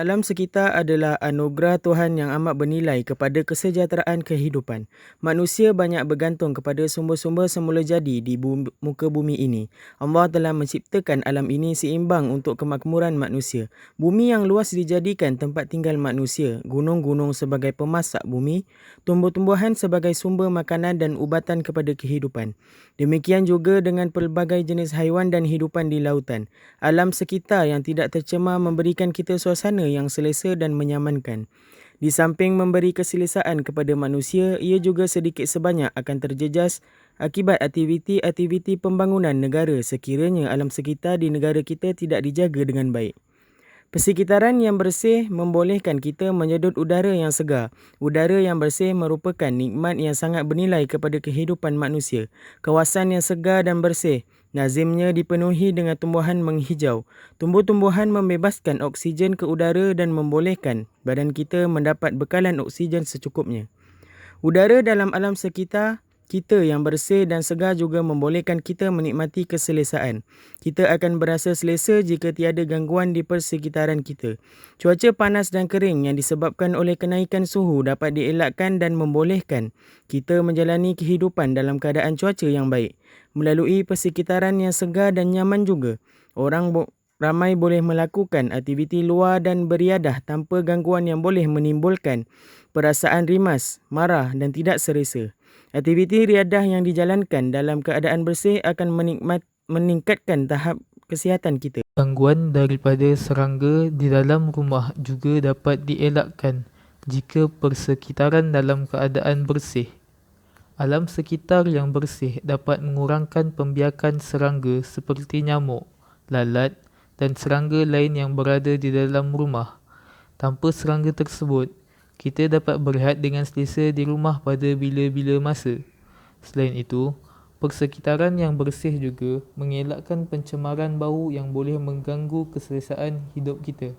Alam sekitar adalah anugerah Tuhan yang amat bernilai kepada kesejahteraan kehidupan. Manusia banyak bergantung kepada sumber-sumber semula jadi di muka bumi ini. Allah telah menciptakan alam ini seimbang untuk kemakmuran manusia. Bumi yang luas dijadikan tempat tinggal manusia, gunung-gunung sebagai pemasak bumi, tumbuh-tumbuhan sebagai sumber makanan dan ubatan kepada kehidupan. Demikian juga dengan pelbagai jenis haiwan dan hidupan di lautan. Alam sekitar yang tidak tercemar memberikan kita suasana yang selesa dan menyamankan. Di samping memberi keselesaan kepada manusia, ia juga sedikit sebanyak akan terjejas akibat aktiviti-aktiviti pembangunan negara sekiranya alam sekitar di negara kita tidak dijaga dengan baik. Persekitaran yang bersih membolehkan kita menyedut udara yang segar. Udara yang bersih merupakan nikmat yang sangat bernilai kepada kehidupan manusia. Kawasan yang segar dan bersih lazimnya dipenuhi dengan tumbuhan menghijau. Tumbuh-tumbuhan membebaskan oksigen ke udara dan membolehkan badan kita mendapat bekalan oksigen secukupnya. Udara dalam alam sekitar kita yang bersih dan segar juga membolehkan kita menikmati keselesaan. Kita akan berasa selesa jika tiada gangguan di persekitaran kita. Cuaca panas dan kering yang disebabkan oleh kenaikan suhu dapat dielakkan dan membolehkan kita menjalani kehidupan dalam keadaan cuaca yang baik. Melalui persekitaran yang segar dan nyaman juga, ramai boleh melakukan aktiviti luar dan beriadah tanpa gangguan yang boleh menimbulkan perasaan rimas, marah dan tidak selesa. Aktiviti riadah yang dijalankan dalam keadaan bersih akan meningkatkan tahap kesihatan kita. Gangguan daripada serangga di dalam rumah juga dapat dielakkan jika persekitaran dalam keadaan bersih. Alam sekitar yang bersih dapat mengurangkan pembiakan serangga seperti nyamuk, lalat dan serangga lain yang berada di dalam rumah. Tanpa serangga tersebut, kita dapat berehat dengan selesa di rumah pada bila-bila masa. Selain itu, persekitaran yang bersih juga mengelakkan pencemaran bau yang boleh mengganggu keselesaan hidup kita.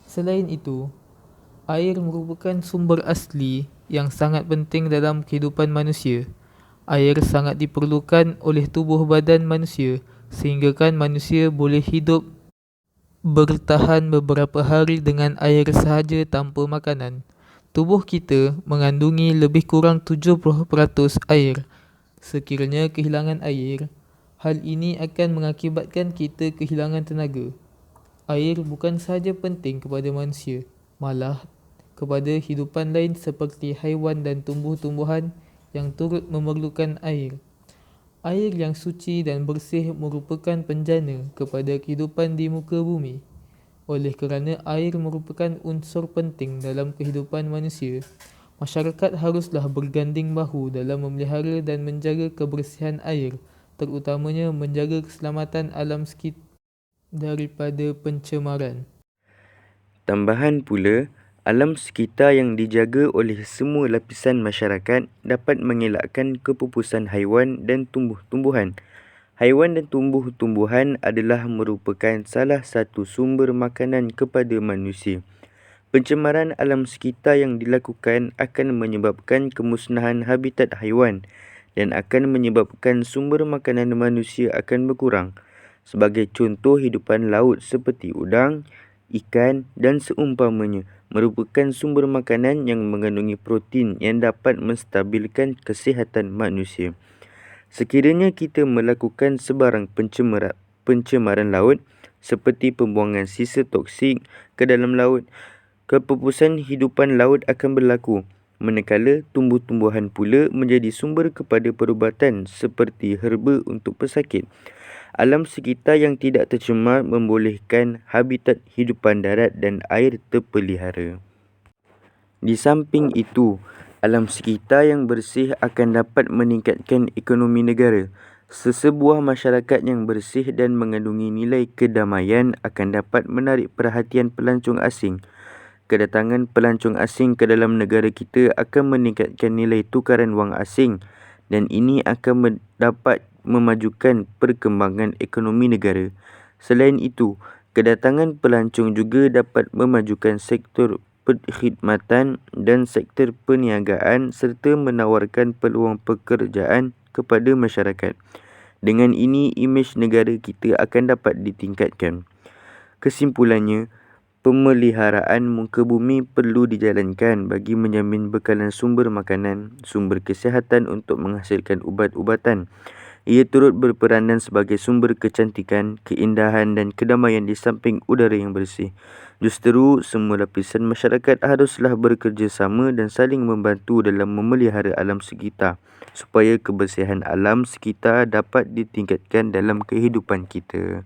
Selain itu, air merupakan sumber asli yang sangat penting dalam kehidupan manusia. Air sangat diperlukan oleh tubuh badan manusia sehinggakan manusia boleh hidup bertahan beberapa hari dengan air sahaja tanpa makanan. Tubuh kita mengandungi lebih kurang 70% air. Sekiranya kehilangan air, hal ini akan mengakibatkan kita kehilangan tenaga. Air bukan sahaja penting kepada manusia, malah kepada hidupan lain seperti haiwan dan tumbuh-tumbuhan yang turut memerlukan air. Air yang suci dan bersih merupakan penjana kepada kehidupan di muka bumi. Oleh kerana air merupakan unsur penting dalam kehidupan manusia, masyarakat haruslah berganding bahu dalam memelihara dan menjaga kebersihan air, terutamanya menjaga keselamatan alam sekitar daripada pencemaran. Tambahan pula, alam sekitar yang dijaga oleh semua lapisan masyarakat dapat mengelakkan kepupusan haiwan dan tumbuh-tumbuhan. Haiwan dan tumbuh-tumbuhan adalah merupakan salah satu sumber makanan kepada manusia. Pencemaran alam sekitar yang dilakukan akan menyebabkan kemusnahan habitat haiwan dan akan menyebabkan sumber makanan manusia akan berkurang. Sebagai contoh, hidupan laut seperti udang, ikan dan seumpamanya merupakan sumber makanan yang mengandungi protein yang dapat menstabilkan kesihatan manusia. Sekiranya kita melakukan sebarang pencemaran laut seperti pembuangan sisa toksik ke dalam laut, kepupusan hidupan laut akan berlaku. Manakala tumbuh-tumbuhan pula menjadi sumber kepada perubatan seperti herba untuk pesakit. Alam sekitar yang tidak tercemar membolehkan habitat hidupan darat dan air terpelihara. Di samping itu, alam sekitar yang bersih akan dapat meningkatkan ekonomi negara. Sesebuah masyarakat yang bersih dan mengandungi nilai kedamaian akan dapat menarik perhatian pelancong asing. Kedatangan pelancong asing ke dalam negara kita akan meningkatkan nilai tukaran wang asing dan ini akan dapat memajukan perkembangan ekonomi negara. Selain itu, kedatangan pelancong juga dapat memajukan sektor perkhidmatan dan sektor perniagaan serta menawarkan peluang pekerjaan kepada masyarakat. Dengan ini, imej negara kita akan dapat ditingkatkan. Kesimpulannya, Pemeliharaan muka bumi perlu dijalankan bagi menjamin bekalan sumber makanan, sumber kesihatan untuk menghasilkan ubat-ubatan. Ia turut berperanan sebagai sumber kecantikan, keindahan dan kedamaian di samping udara yang bersih. Justeru, semua lapisan masyarakat haruslah bekerjasama dan saling membantu dalam memelihara alam sekitar supaya kebersihan alam sekitar dapat ditingkatkan dalam kehidupan kita.